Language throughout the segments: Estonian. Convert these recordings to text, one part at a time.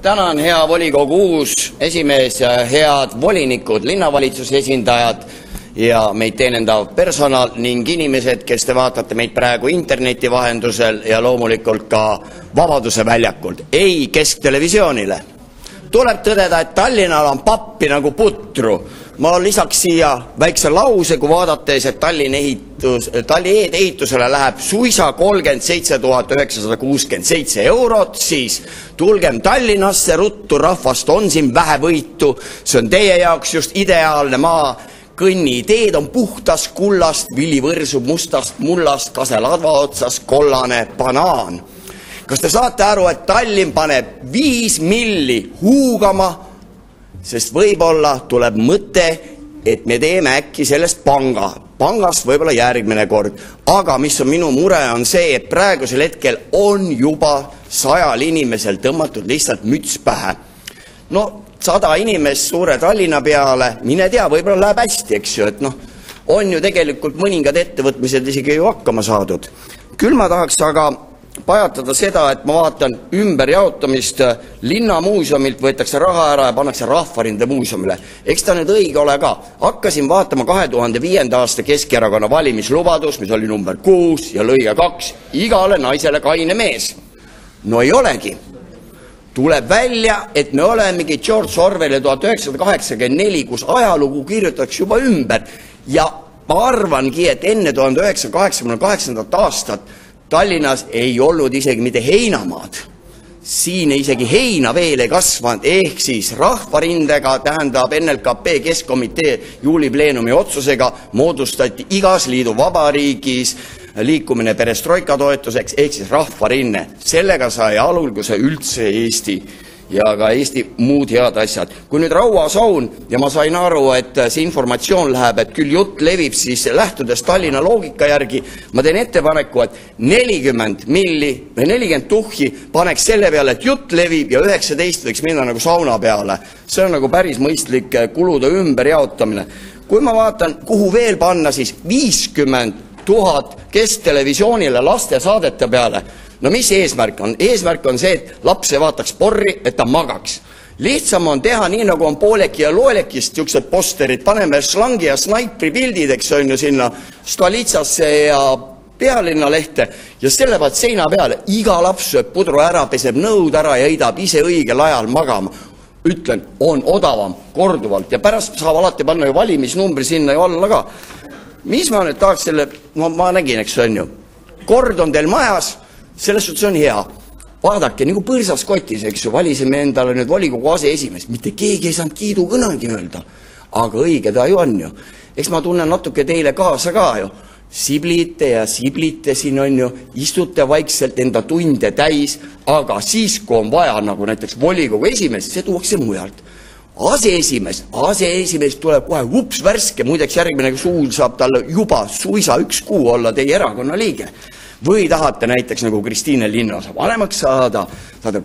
Tänan, hea volikogu uus esimees ja head volinikud, linnavalitsuse esindajad ja meid teenendav personal ning inimesed, kes te vaatate meid praegu interneti vahendusel ja loomulikult ka Vabaduse väljakult, ei kesktelevisioonile. Tuleb tõdeda, et Tallinnal on pappi nagu putru. Ma lisaks siia väikse lause, kui vaadates, et Tallinna ehitusele läheb suisa 37 967 €, siis tulgem Tallinnasse ruttu, rahvast on siin vähe võitu. See on teie jaoks just ideaalne maa. Kõnniteed on puhtast kullast, vili võrsub mustast mullast, kaseladva otsas kollane banaan. Kas te saate aru, et Tallinn paneb 5 milli huugama, sest võib-olla tuleb mõte, et me teeme äkki sellest pangast võib-olla järgmine kord. Aga mis on minu mure on see, et praegusel hetkel on juba 100 inimesel tõmmatud lihtsalt müts pähe. No 100 inimest suure Tallinna peale, mine tea, võib-olla läheb hästi, eks ju, et on ju tegelikult mõningad ettevõtmised isegi ju hakkama saadud. Küll ma tahaks aga pajatada seda, et ma vaatan ümberjaotamist, linnamuuseumilt võetakse raha ära ja pannakse Rahvarinde muuseumile. Eks ta nüüd õige ole ka. Hakkasin vaatama 2005. aasta Keskerakonna valimislubadus, mis oli number 6 ja lõige 2, igale naisele kaine mees. No ei olegi. Tuleb välja, et me olemegi George Orwelli 1984, kus ajalugu kirjutatakse juba ümber ja ma arvangi, et enne 1988. aastat Tallinnas ei olnud isegi mitte heinamaad. Siin isegi heina veel ei kasvanud, ehk siis Rahvarindega, tähendab NLKP Keskkomitee juulipleenumi otsusega moodustati igas liidu vabariigis liikumine perestroika toetuseks, ehk siis Rahvarinne. Sellega sai alguse üldse Eesti ja ka Eesti muud head asjad. Kui nüüd rauasaun, ja ma sain aru, et see informatsioon läheb, et küll jutt levib, siis lähtudes Tallinna loogika järgi, ma teen ettepaneku, et 40 milli või 40 tuhhi paneks selle peale, et jutt levib ja 19 võiks minna nagu sauna peale. See on nagu päris mõistlik kulude ümberjaotamine. Kui ma vaatan, kuhu veel panna, siis 50 000 kesktelevisioonile lastesaadete peale. No mis eesmärk on? Eesmärk on see, et laps ei vaataks porri, et ta magaks. Lihtsam on teha nii, nagu on Pooleki ja Loolekist juksed posterid. Paneme slangi ja snaipri pildid, eks on ju sinna Stolitsasse ja Pealinnalehte ja selle vaat seina peale. Iga laps sööb pudru ära, peseb nõud ära ja heidab ise õigel ajal magama. Ütlen, on odavam korduvalt ja pärast saab alati panna ju valimisnumbri sinna ju alla ka. Mis ma nüüd tahaks selle, ma nägin, eks on ju. Kord on teil majas, selles suhtes on hea. Vaadake, nagu põrsas kotis, eks ju, valisime endale nüüd volikogu aseesimees. Mitte keegi ei saanud kiidu kõnagi öelda. Aga õige ta ju on ju. Eks ma tunnen natuke teile kaasa ka ju. Siblite ja siblite siin on ju, istute vaikselt enda tunde täis, aga siis, kui on vaja, nagu näiteks volikogu esimees, see tuuakse mujalt. Aseesimees tuleb kohe ups värske, muideks järgmine suul saab talle juba suisa 1 kuu olla teie erakonna liige. Või tahate näiteks nagu Kristiine linnaosa vanemaks saada,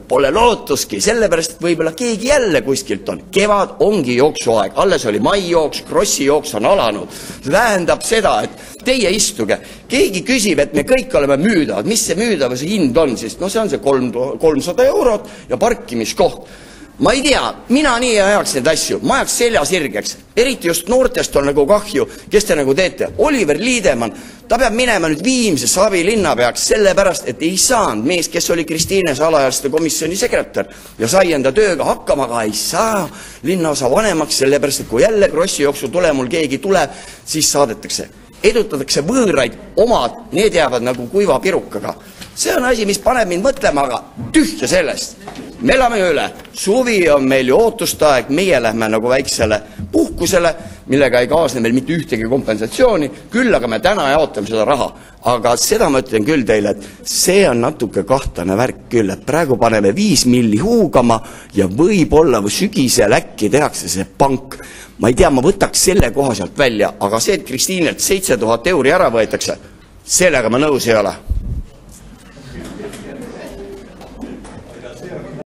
pole lootuski, sellepärast, et võib-olla keegi jälle kuskilt on. Kevad ongi jooksuaeg, alles oli maijooks, krossijooks on alanud. See tähendab seda, et teie istuge, keegi küsib, et me kõik oleme müüdavad. Mis see müüdavuse hind on siis? No see on see 300 € ja parkimiskoht. Ma ei tea, mina nii ei ajaks neid asju, ma ajaks selja sirgeks. Eriti just noortest on nagu kahju, kes te nagu teete. Oliver Liidemann, ta peab minema nüüd Viimsesse abilinnapeaks sellepärast, et ei saanud mees, kes oli Kristiines alaealiste komisjoni sekretär ja sai enda tööga hakkama, aga ei saa linnaosa vanemaks sellepärast, et kui jälle krossijooksu tulemul keegi tuleb, siis saadetakse. Edutatakse võõraid, omad, need jäävad nagu kuiva pirukaga. See on asi, mis paneb mind mõtlema, aga tühja sellest. Me elame üle. Suvi on meil ju ootustaeg, meie lähme nagu väiksele puhkusele, millega ei kaasne meil mitte ühtegi kompensatsiooni, küll aga me täna jaotame seda raha. Aga seda ma ütlen küll teile, et see on natuke kahtlane värk küll, et praegu paneme 5 milli huugama ja võib-olla või sügisel äkki tehakse see pank. Ma ei tea, ma võtaks selle koha sealt välja, aga see, et Kristiinelt 7000 € ära võetakse, sellega ma nõus ei ole.